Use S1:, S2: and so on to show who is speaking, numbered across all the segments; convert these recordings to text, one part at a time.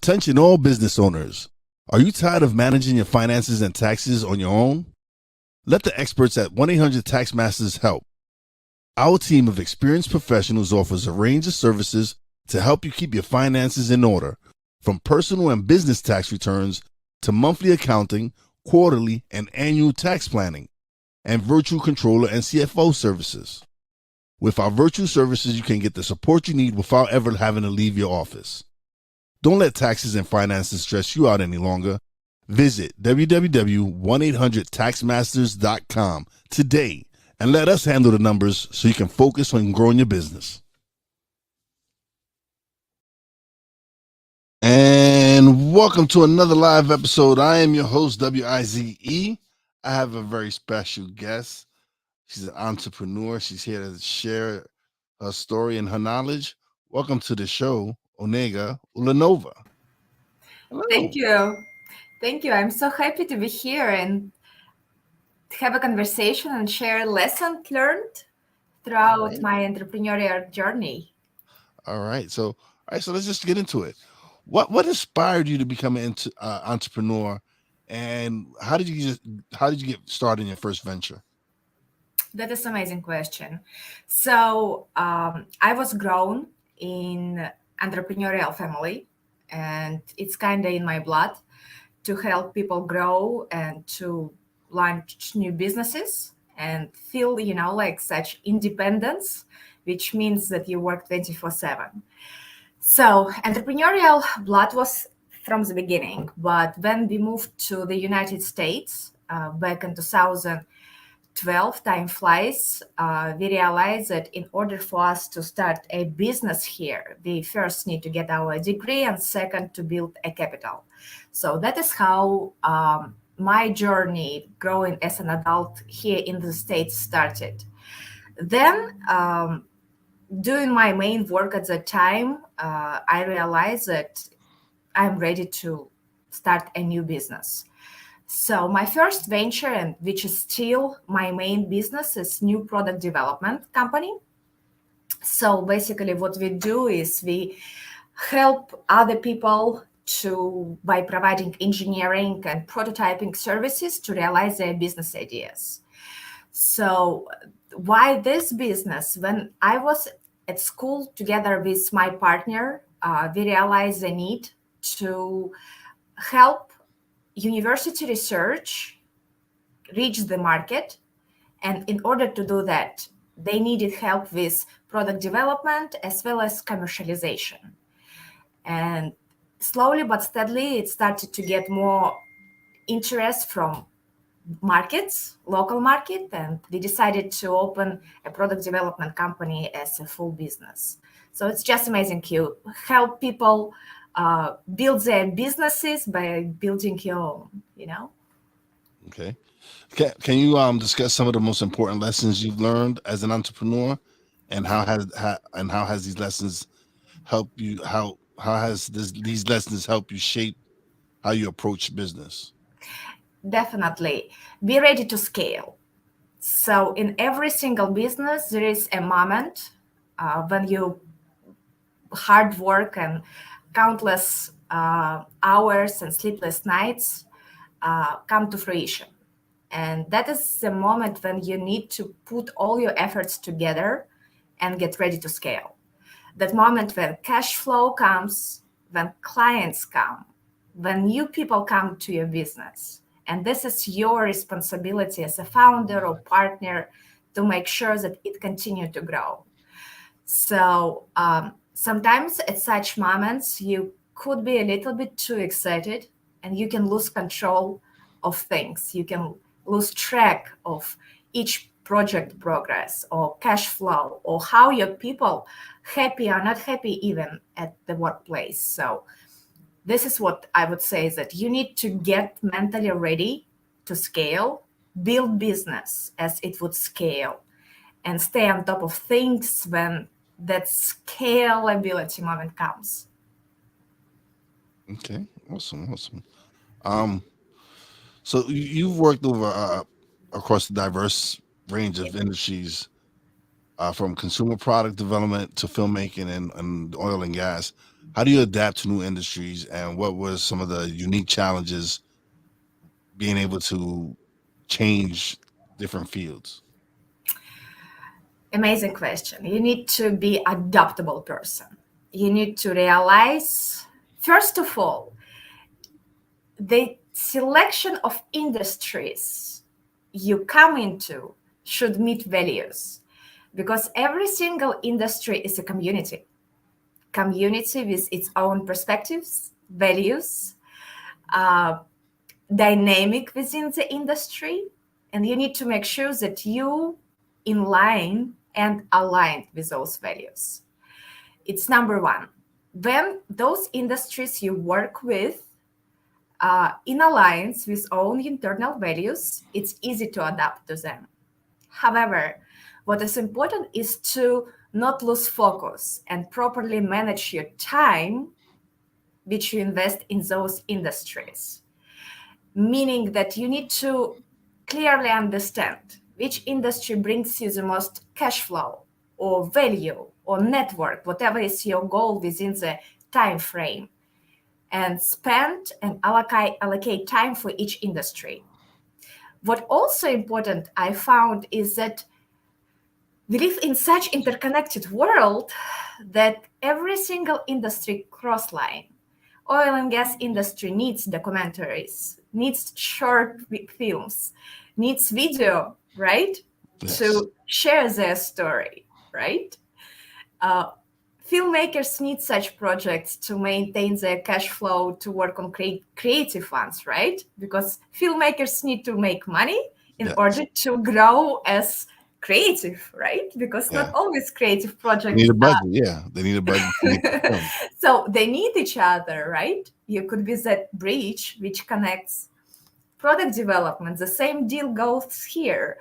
S1: Attention all business owners. Are you tired of managing your finances and taxes on your own? Let the experts at 1-800-TAX-MASTERS help. Our team of experienced professionals offers a range of services to help you keep your finances in order, from personal and business tax returns to monthly accounting, quarterly and annual tax planning, and virtual controller and CFO services. With our virtual services, you can get the support you need without ever having to leave your office. Don't let taxes and finances stress you out any longer. Visit www.1800taxmasters.com today and let us handle the numbers so you can focus on growing your business. And welcome to another live episode. I am your host, WIZE. I have a very special guest. She's an entrepreneur. She's here to share her story and her knowledge. Welcome to the show, Onega Ulanova.
S2: Hello. Thank you. I'm so happy to be here and have a conversation and share lessons learned throughout my entrepreneurial journey.
S1: All right. So let's just get into it. What inspired you to become an entrepreneur, and how did you get started in your first venture?
S2: That is an amazing question. So I was grown in entrepreneurial family, and it's kind of in my blood to help people grow and to launch new businesses and feel, like such independence, which means that you work 24/7. So entrepreneurial blood was from the beginning, but when we moved to the United States back in 2012, time flies, we realized that in order for us to start a business here, we first need to get our degree and second to build a capital. So that is how my journey growing as an adult here in the States started. Then doing my main work at that time, I realized that I'm ready to start a new business. So my first venture, and which is still my main business, is new product development company. So basically what we do is we help other people by providing engineering and prototyping services to realize their business ideas. So why this business? When I was at school together with my partner, we realized the need to help university research reach the market. And in order to do that, they needed help with product development as well as commercialization. And slowly but steadily, it started to get more interest from markets, local market, and we decided to open a product development company as a full business. So it's just amazing to help people build their businesses by building your own,
S1: Okay. Can you discuss some of the most important lessons you've learned as an entrepreneur, and how has these lessons helped you? How has these lessons helped you shape how you approach business?
S2: Definitely. Be ready to scale. So in every single business, there is a moment when you hard work and countless hours and sleepless nights come to fruition. And that is the moment when you need to put all your efforts together and get ready to scale. That moment when cash flow comes, when clients come, when new people come to your business. And this is your responsibility as a founder or partner to make sure that it continues to grow. So sometimes at such moments, you could be a little bit too excited and you can lose control of things. You can lose track of each project progress or cash flow or how your people happy or not happy even at the workplace. So this is what I would say, is that you need to get mentally ready to scale, build business as it would scale, and stay on top of things when that scalability moment comes.
S1: Okay, awesome. So you've worked over across a diverse range of industries, from consumer product development to filmmaking and oil and gas. How do you adapt to new industries, and what were some of the unique challenges being able to change different fields?
S2: Amazing question. You need to be adaptable person. You need to realize, first of all, the selection of industries you come into should meet values, because every single industry is a community with its own perspectives, values, uh, dynamic within the industry, and you need to make sure that you in line and aligned with those values. It's number one. When those industries you work with in alliance with own internal values, it's easy to adapt to them. However, what is important is to not lose focus and properly manage your time which you invest in those industries. Meaning that you need to clearly understand which industry brings you the most cash flow or value or network, whatever is your goal within the time frame, and spend and allocate time for each industry. What also important I found is that we live in such interconnected world that every single industry crossline. Oil and gas industry needs documentaries, needs short films, needs video, right?
S1: Yes.
S2: To share their story, right? Uh, Filmmakers need such projects to maintain their cash flow, to work on creative ones, right? Because filmmakers need to make money in
S1: Yes.
S2: order to grow as creative, right? Because not
S1: Yeah.
S2: always creative
S1: They need
S2: projects
S1: a budget. Yeah. They need a budget to make the film.
S2: so they need each other, right? You could be that bridge which connects product development. The same deal goes here.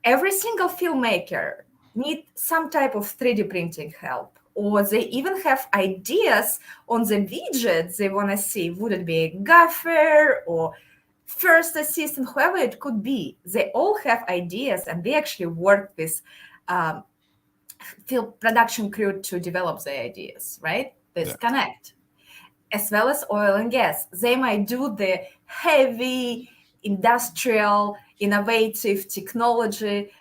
S2: Every single filmmaker need some type of 3D printing help, or they even have ideas on the widgets they want to see. Would it be a gaffer or first assistant, whoever it could be? They all have ideas, and they actually work with um, film production crew to develop the ideas, right? This
S1: Yeah.
S2: connect. As well as oil and gas. They might do the heavy, industrial, innovative technology,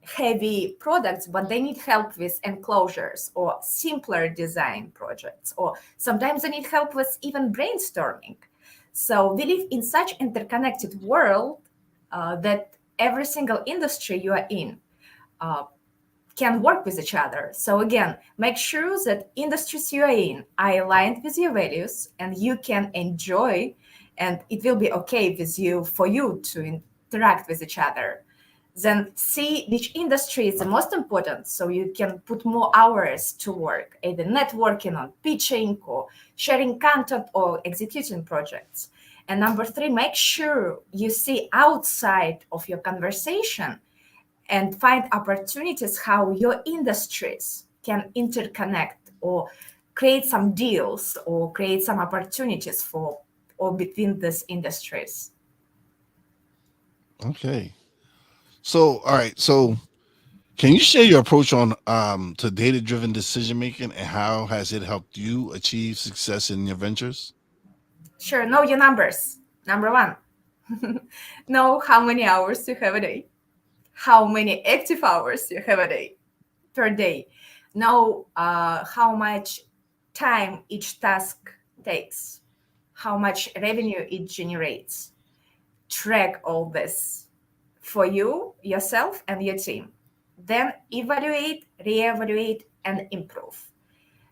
S2: heavy products, but they need help with enclosures or simpler design projects, or sometimes they need help with even brainstorming. So we live in such interconnected world that every single industry you are in uh, can work with each other. So again, make sure that industries you are in are aligned with your values and you can enjoy, and it will be okay with you for you to interact with each other. Then see which industry is the most important, so you can put more hours to work, either networking on pitching or sharing content or executing projects. And number three, make sure you see outside of your conversation and find opportunities how your industries can interconnect or create some deals or create some opportunities for or between these industries.
S1: Okay. So, all right. So, can you share your approach on to data-driven decision making, and how has it helped you achieve success in your ventures?
S2: Sure, know your numbers. Number one, know how many hours you have a day, how many active hours you have a day per day. Know how much time each task takes, how much revenue it generates. Track all this for you, yourself, and your team. Then evaluate, reevaluate, and improve.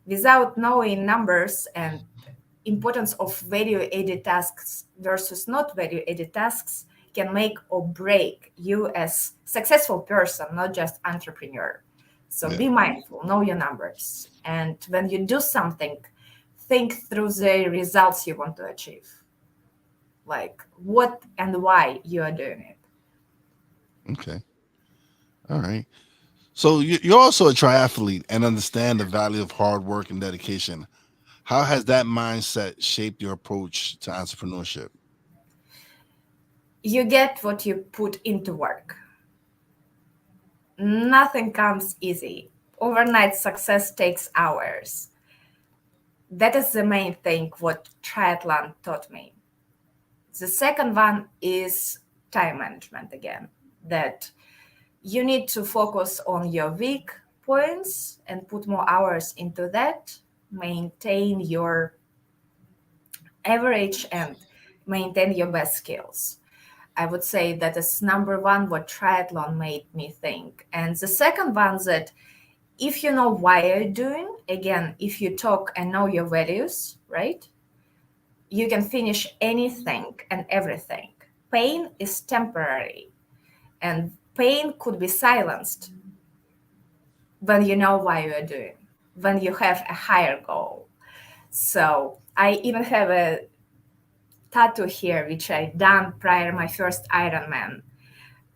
S2: Without knowing numbers and importance of value-added tasks versus not value-added tasks can make or break you as successful person, not just entrepreneur. So
S1: Yeah.
S2: be mindful, know your numbers. And when you do something, think through the results you want to achieve, like what and why you are doing it.
S1: Okay. All right. So you're also a triathlete and understand the value of hard work and dedication. How has that mindset shaped your approach to entrepreneurship?
S2: You get what you put into work. Nothing comes easy. Overnight success takes hours. That is the main thing what triathlon taught me. The second one is time management again, that you need to focus on your weak points and put more hours into that, maintain your average and maintain your best skills. I would say that is number one what triathlon made me think. And the second one, that if you know why you're doing, again, if you talk and know your values, right, you can finish anything and everything. Pain is temporary, and pain could be silenced when you know why you are doing, when you have a higher goal. So I even have a tattoo here, which I done prior my first Ironman.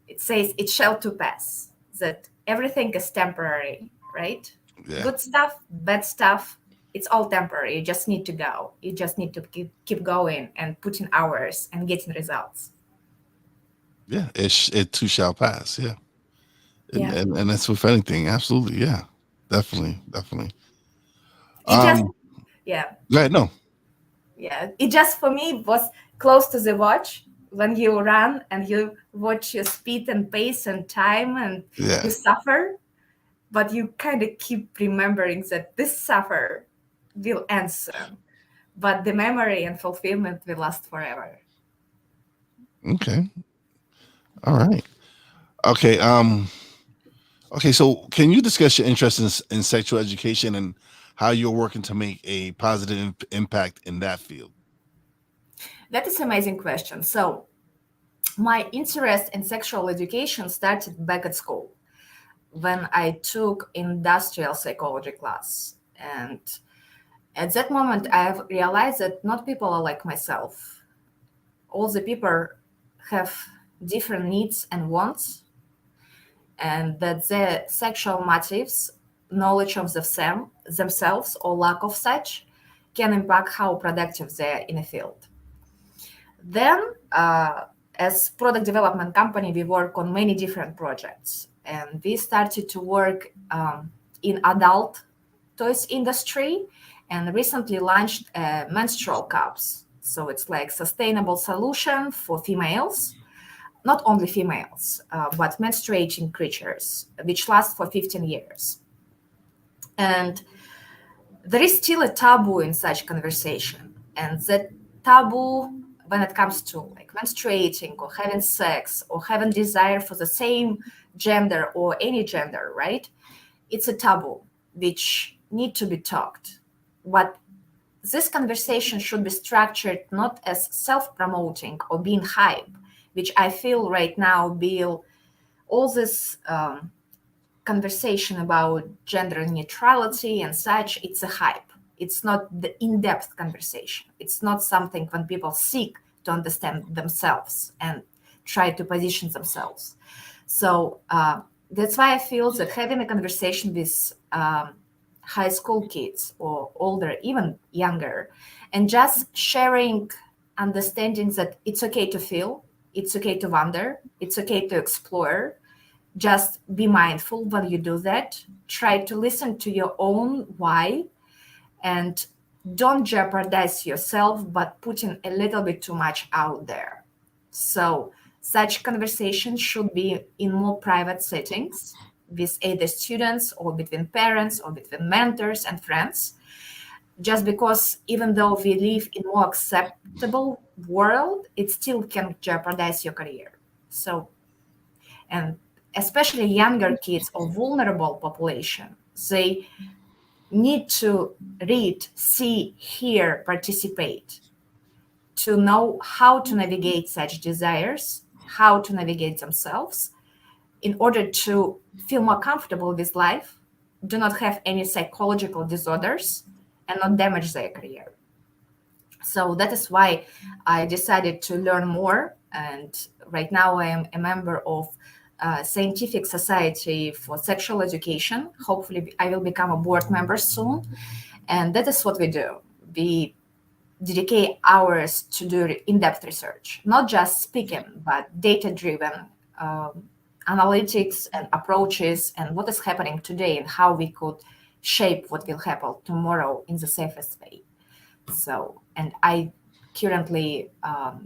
S2: It says it shall to pass, that everything is temporary, right?
S1: Yeah.
S2: Good stuff, bad stuff, it's all temporary. You just need to go. You just need to keep going and putting hours and getting results.
S1: Yeah. It too shall pass. Yeah.
S2: Yeah.
S1: And that's with anything. Absolutely. Yeah. Definitely. Definitely.
S2: It just,
S1: Um,
S2: yeah.
S1: go ahead. No.
S2: Yeah. It just for me was close to the watch when you run and you watch your speed and pace and time and
S1: Yeah.
S2: you suffer, but you kind of keep remembering that this suffer will end soon, but the memory and fulfillment will last forever.
S1: Okay. All right. Okay. Okay. So, can you discuss your interest in sexual education and how you're working to make a positive impact in that field?
S2: That is an amazing question. So my interest in sexual education started back at school when I took industrial psychology class. And at that moment, I have realized that not people are like myself. All the people have different needs and wants, and that their sexual motives, knowledge of themselves or lack of such, can impact how productive they are in a field. Then, as product development company, we work on many different projects, and we started to work in adult toys industry, and recently launched menstrual cups. So it's like sustainable solution for females, not only females, but menstruating creatures, which last for 15 years. And there is still a taboo in such conversation, and that taboo when it comes to like menstruating or having sex or having desire for the same gender or any gender, right, it's a taboo which need to be talked. But this conversation should be structured not as self-promoting or being hype, which I feel right now bill all this conversation about gender neutrality and such, it's a hype. It's not the in-depth conversation. It's not something when people seek to understand themselves and try to position themselves. So that's why I feel that having a conversation with high school kids or older, even younger, and just sharing understanding that it's okay to feel, it's okay to wonder, it's okay to explore. Just be mindful when you do that. Try to listen to your own why, and don't jeopardize yourself but putting a little bit too much out there. So such conversations should be in more private settings with either students or between parents or between mentors and friends, just because even though we live in more acceptable world, it still can jeopardize your career. So, and especially younger kids or vulnerable population, they need to read, see, hear, participate to know how to navigate such desires, how to navigate themselves in order to feel more comfortable with life, do not have any psychological disorders, and not damage their career. So that is why I decided to learn more. And right now I am a member of Scientific Society for Sexual Education. Hopefully I will become a board member soon. And that is what we do. We dedicate hours to do in-depth research, not just speaking, but data-driven analytics and approaches and what is happening today and how we could shape what will happen tomorrow in the safest way. So, and I currently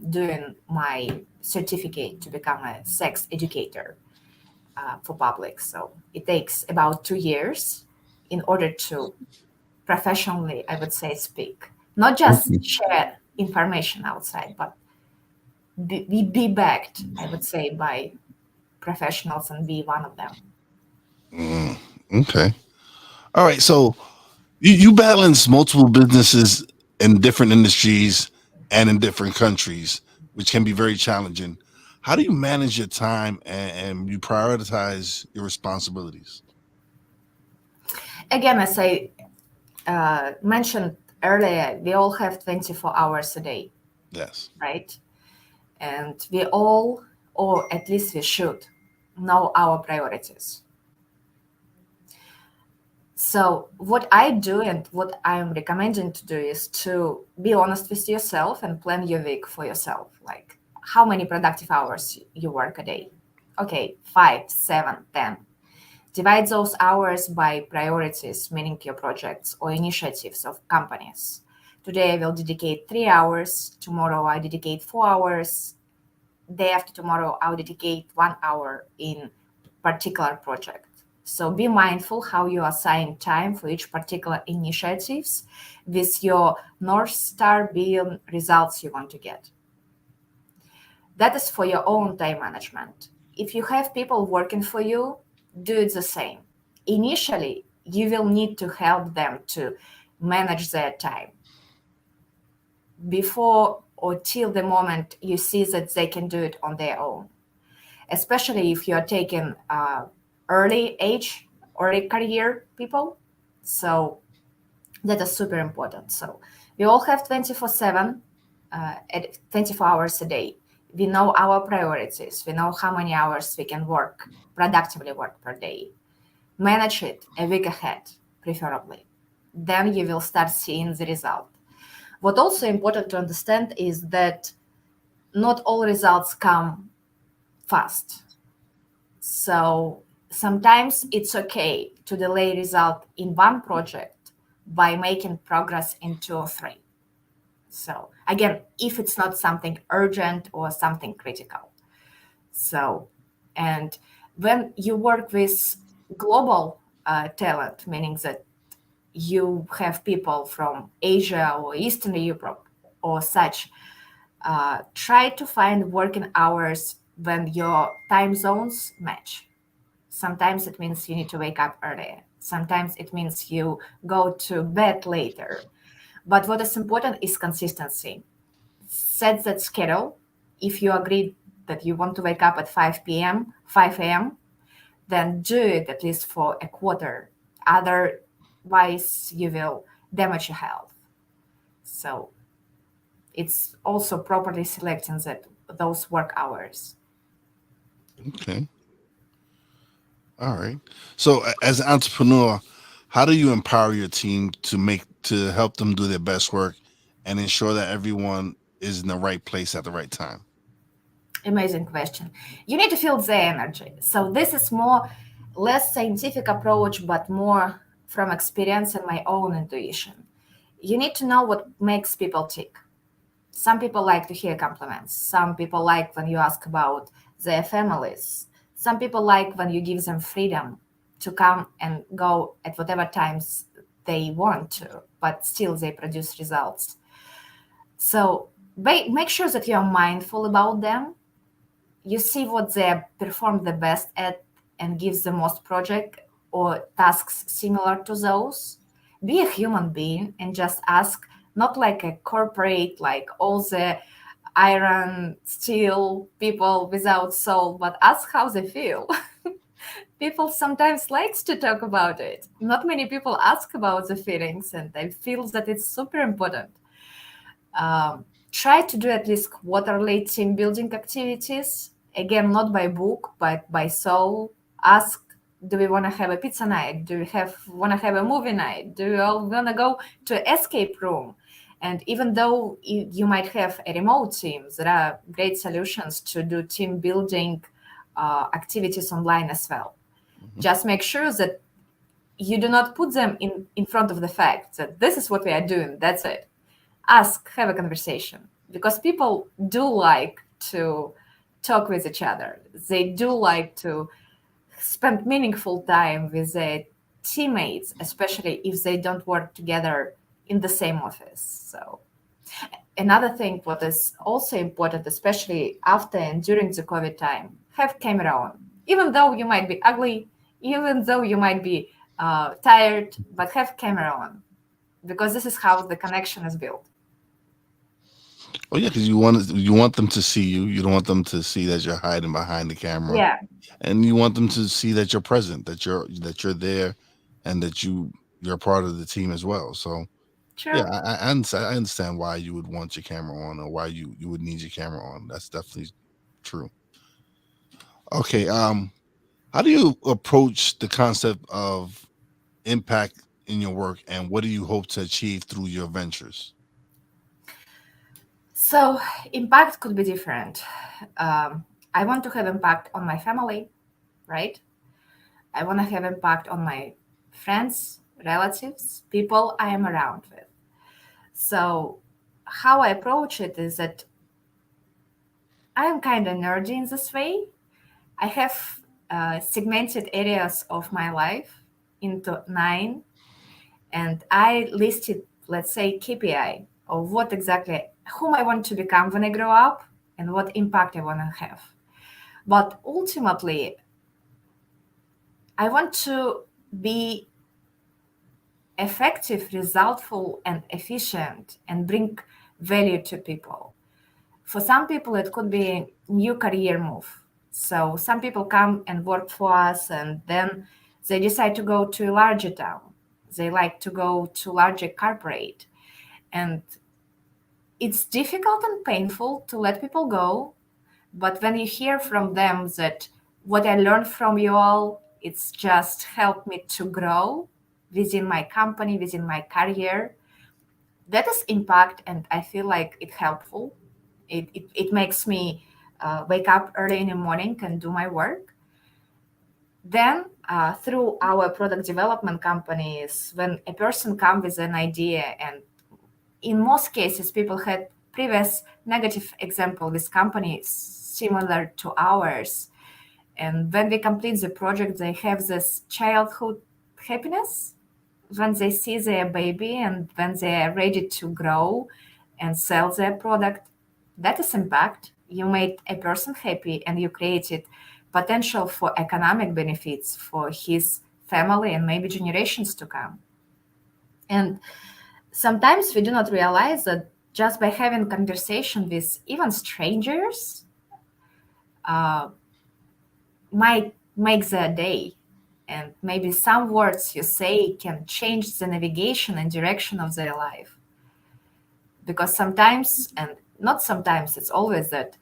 S2: doing my certificate to become a sex educator for public. So it takes about 2 years in order to professionally, I would say, speak, not just share information outside, but be backed, I would say, by professionals and be one of them.
S1: Okay. All right. So you balance multiple businesses in different industries and in different countries, which can be very challenging. How do you manage your time and you prioritize your responsibilities?
S2: Again, as I mentioned earlier, we all have 24 hours a day,
S1: Yes.
S2: right? And we all, or at least we should, know our priorities. So what I do and what I'm recommending to do is to be honest with yourself and plan your week for yourself. Like how many productive hours you work a day? Okay, 5, 7, 10. Divide those hours by priorities, meaning your projects or initiatives of companies. Today I will dedicate 3 hours. Tomorrow I dedicate 4 hours. Day after tomorrow I'll dedicate 1 hour in particular project. So be mindful how you assign time for each particular initiatives with your North Star being results you want to get. That is for your own time management. If you have people working for you, do it the same. Initially, you will need to help them to manage their time before or till the moment you see that they can do it on their own, especially if you're taking early age or career people. So that is super important. So we all have 24/7, at 24 hours a day. We know our priorities. We know how many hours we can productively work per day. Manage it a week ahead, preferably. Then you will start seeing the result. What also important to understand is that not all results come fast. So sometimes it's okay to delay result in one project by making progress in 2 or 3. So again, if it's not something urgent or something critical. So, and when you work with global talent, meaning that you have people from Asia or Eastern Europe or such, try to find working hours when your time zones match. Sometimes it means you need to wake up earlier. Sometimes it means you go to bed later. But what is important is consistency. Set that schedule. If you agree that you want to wake up at 5 p.m., 5 a.m., then do it at least for a quarter. Otherwise, you will damage your health. So it's also properly selecting those work hours.
S1: Okay. All right. So as an entrepreneur, how do you empower your team to help them do their best work and ensure that everyone is in the right place at the right time?
S2: Amazing question. You need to feel the energy. So this is less scientific approach, but more from experience and my own intuition. You need to know what makes people tick. Some people like to hear compliments. Some people like when you ask about their families. Some people like when you give them freedom to come and go at whatever times they want to, but still they produce results. So make sure that you're mindful about them. You see what they perform the best at and gives the most project or tasks similar to those. Be a human being and just ask, not like a corporate, like all the iron, steel people without soul, but ask how they feel. People sometimes likes to talk about it. Not many people ask about the feelings, and I feel that it's super important. Try to do at least quarterly team building activities. Again, not by book, but by soul. Ask, do we want to have a pizza night? Do we want to have a movie night? Do we all want to go to escape room? And even though you might have a remote team, there are great solutions to do team building activities online as well. Just make sure that you do not put them in front of the fact that this is what we are doing, that's it. Ask, have a conversation, because people do like to talk with each other. They do like to spend meaningful time with their teammates, especially if they don't work together in the same office. So another thing what is also important, especially after and during the COVID time, have camera on. Even though you might be ugly, even though you might be tired, but have camera on, because this is how the connection is built.
S1: Oh yeah, because you want them to see you. You don't want them to see that you're hiding behind the camera,
S2: Yeah,
S1: and you want them to see that you're present, that you're there, and that you're part of the team as well. So yeah,
S2: true.
S1: I understand why you would want your camera on, or why you would need your camera on. That's definitely true. Okay, how do you approach the concept of impact in your work, and what do you hope to achieve through your ventures?
S2: So impact could be different. I want to have impact on my family, right? I want to have impact on my friends, relatives, people I am around with. So how I approach it is that I am kind of nerdy in this way. I have segmented areas of my life into nine, and I listed, let's say, KPI of what exactly, whom I want to become when I grow up and what impact I want to have. But ultimately, I want to be effective, resultful, and efficient and bring value to people. For some people, it could be a new career move. So some people come and work for us, and then they decide to go to a larger town. They like to go to larger corporate. And it's difficult and painful to let people go. But when you hear from them that what I learned from you all, it's just helped me to grow within my company, within my career, that is impact, and I feel like it's helpful. It makes me wake up early in the morning and do my work. Then through our product development companies, when a person comes with an idea, and in most cases people had previous negative example with companies similar to ours, and when we complete the project they have this childhood happiness when they see their baby and when they are ready to grow and sell their product. That is impact. You made a person happy and you created potential for economic benefits for his family and maybe generations to come. And sometimes we do not realize that just by having conversation with even strangers uh, might make their day, and maybe some words you say can change the navigation and direction of their life. Because sometimes, and not sometimes, it's always that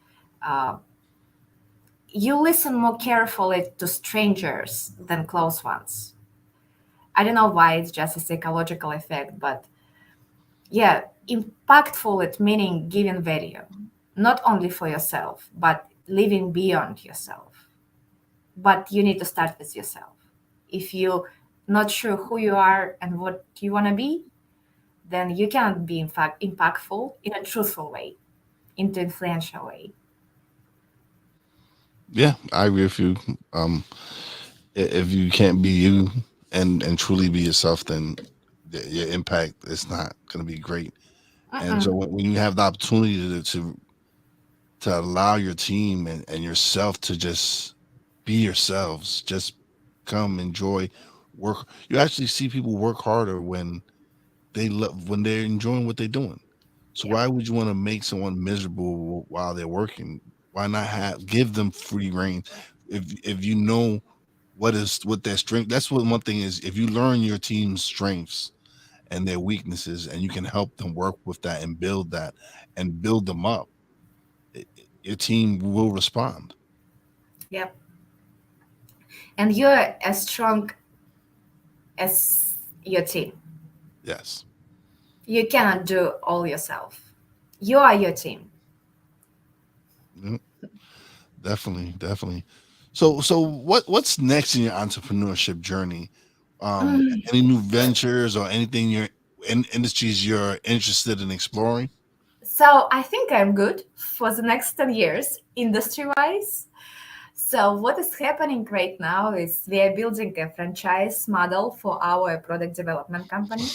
S2: uh, you listen more carefully to strangers than close ones. I don't know why, it's just a psychological effect, but yeah, impactful it meaning giving value, not only for yourself, but living beyond yourself. But you need to start with yourself. If you're not sure who you are and what you want to be, then you cannot be in fact impactful in a truthful way, into influential way.
S1: Yeah, I agree with you. If you can't be you and truly be yourself, then your impact is not going to be great. And so
S2: Mm-mm.
S1: when you have the opportunity to allow your team and yourself to just be yourselves, just come enjoy work. You actually see people work harder when when they're enjoying what they're doing. So
S2: Yep.
S1: why would you want to make someone miserable while they're working? Why not give them free reign? If you know what their strength, that's what one thing is. If you learn your team's strengths and their weaknesses, and you can help them work with that and build that and build them up, your team will respond.
S2: Yep. And you're as strong as your team.
S1: Yes.
S2: You cannot do all yourself. You are your team.
S1: Mhm. Definitely, definitely. So what's next in your entrepreneurship journey? Any new ventures or anything you're in industries you're interested in exploring?
S2: So I think I'm good for the next 10 years, industry-wise. So what is happening right now is we are building a franchise model for our product development company,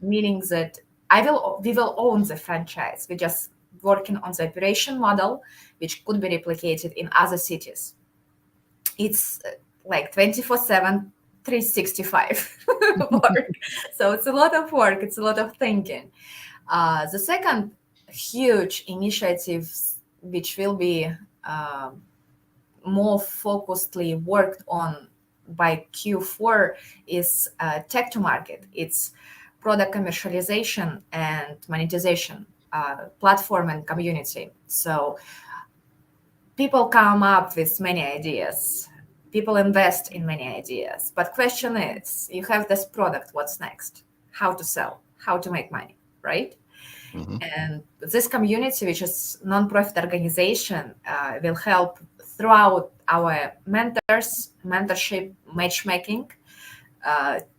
S2: meaning that we will own the franchise. We're just working on the operation model, which could be replicated in other cities. It's like 24/7, 365 work. So it's a lot of work. It's a lot of thinking. The second huge initiative, which will be more focusedly worked on by Q4, is tech to market. It's product commercialization and monetization, platform and community. So people come up with many ideas. People invest in many ideas. But question is, you have this product, what's next? How to sell? How to make money, right?
S1: Hmm.
S2: And this community, which is non-profit organization, will help throughout our mentorship, matchmaking,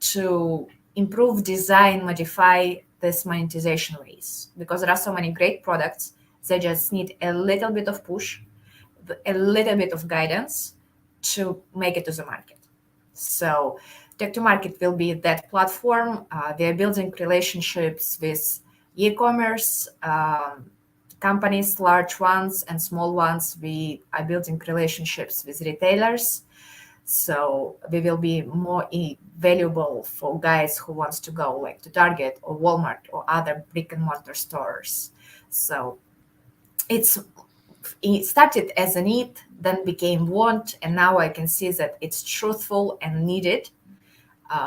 S2: to improve, design, modify this monetization ways. Because there are so many great products, they just need a little bit of push, a little bit of guidance to make it to the market. So Tech to Market will be that platform. We are building relationships with e-commerce companies, large ones and small ones. We are building relationships with retailers. So we will be more valuable for guys who wants to go like to Target or Walmart or other brick and mortar stores. So it started as a need, then became want, and now I can see that it's truthful and needed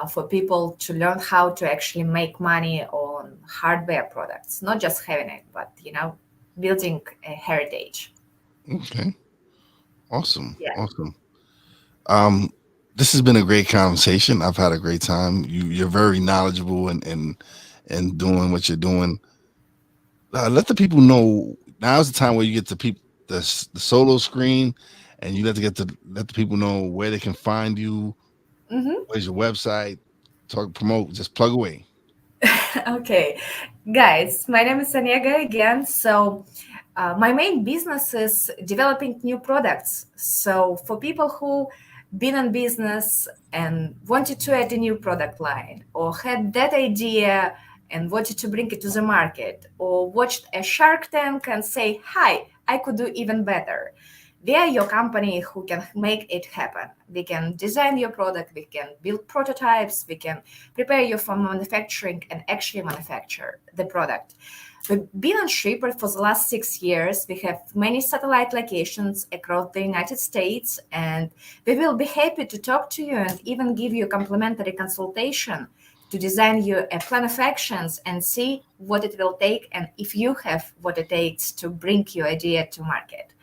S2: for people to learn how to actually make money on hardware products, not just having it, but building a heritage.
S1: Okay. Awesome.
S2: Yeah.
S1: Awesome. Um, this has been a great conversation. I've had a great time. You're very knowledgeable and doing what you're doing. Let the people know now's the time where you get the people the solo screen, and you let the people know where they can find you.
S2: Mhm.
S1: Where's your website? Talk, promote, just plug away.
S2: Okay, guys, my name is Onega again. So, my main business is developing new products. So, for people who been in business and wanted to add a new product line, or had that idea and wanted to bring it to the market, or watched a Shark Tank and say, "Hi, I could do even better." We are your company who can make it happen. We can design your product, we can build prototypes, we can prepare you for manufacturing and actually manufacture the product. We've been on Shipper for the last 6 years. We have many satellite locations across the United States, and we will be happy to talk to you and even give you a complimentary consultation to design you a plan of actions and see what it will take and if you have what it takes to bring your idea to market.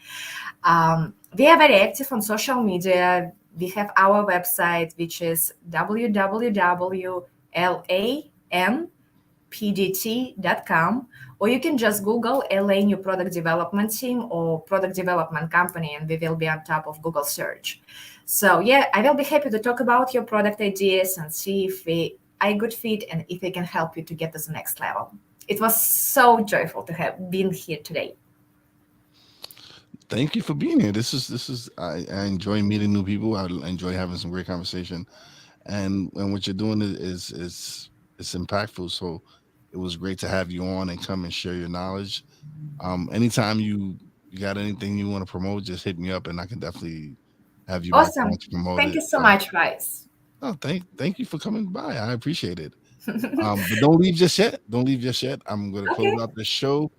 S2: We are very active on social media. We have our website, which is www.lanpdt.com, or you can just Google LA New Product Development Team or Product Development Company, and we will be on top of Google search. So yeah, I will be happy to talk about your product ideas and see if we are a good fit and if we can help you to get to the next level. It was so joyful to have been here today.
S1: Thank you for being here. I enjoy meeting new people. I enjoy having some great conversation, and what you're doing is it's impactful. So it was great to have you on and come and share your knowledge. Anytime you got anything you want to promote, just hit me up, and I can definitely have you back on
S2: Awesome.
S1: to promote
S2: Thank
S1: it.
S2: you so much, guys.
S1: No, thank you for coming by. I appreciate it. But don't leave just yet. Don't leave just yet. I'm going to close
S2: Okay,
S1: out the show,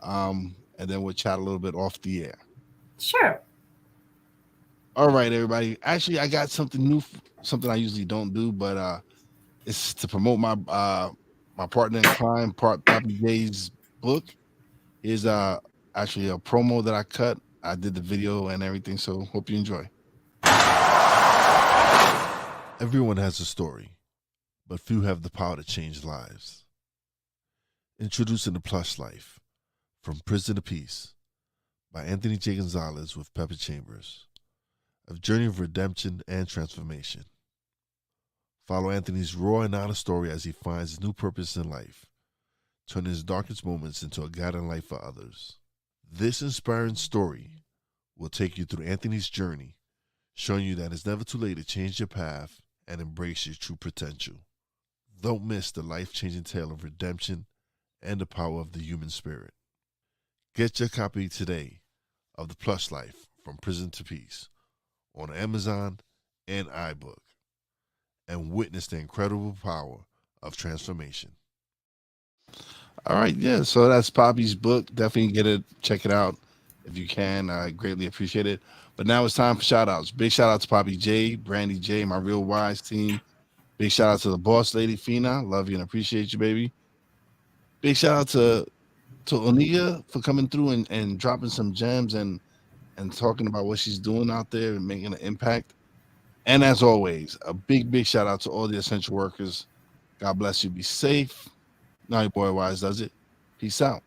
S1: and then we'll chat a little bit off the air.
S2: sure.
S1: All right, everybody. Actually, I got something new, something I usually don't do, but it's to promote my partner in crime, part Pappy J's book. Is actually a promo that I cut. I did the video and everything, so hope you enjoy. Everyone has a story, but few have the power to change lives. Introducing the Plush Life, From Prison to Peace, by Anthony J. Gonzalez with Pepper Chambers. A journey of redemption and transformation. Follow Anthony's raw and honest story as he finds his new purpose in life, turning his darkest moments into a guiding light for others. This inspiring story will take you through Anthony's journey, showing you that it's never too late to change your path and embrace your true potential. Don't miss the life-changing tale of redemption and the power of the human spirit. Get your copy today of The Plush Life from Prison to Peace on Amazon and iBook, and witness the incredible power of transformation. All right, yeah, so that's Poppy's book. Definitely get it, check it out if you can. I greatly appreciate it. But now it's time for shout outs. Big shout out to Poppy J, Brandy J, my Real Wise team. Big shout out to the boss lady, Fina. Love you and appreciate you, baby. Big shout out to Onega for coming through and dropping some gems and talking about what she's doing out there and making an impact. And as always, a big shout out to all the essential workers. God bless you. Be safe. Now your boy Wise does it. Peace out.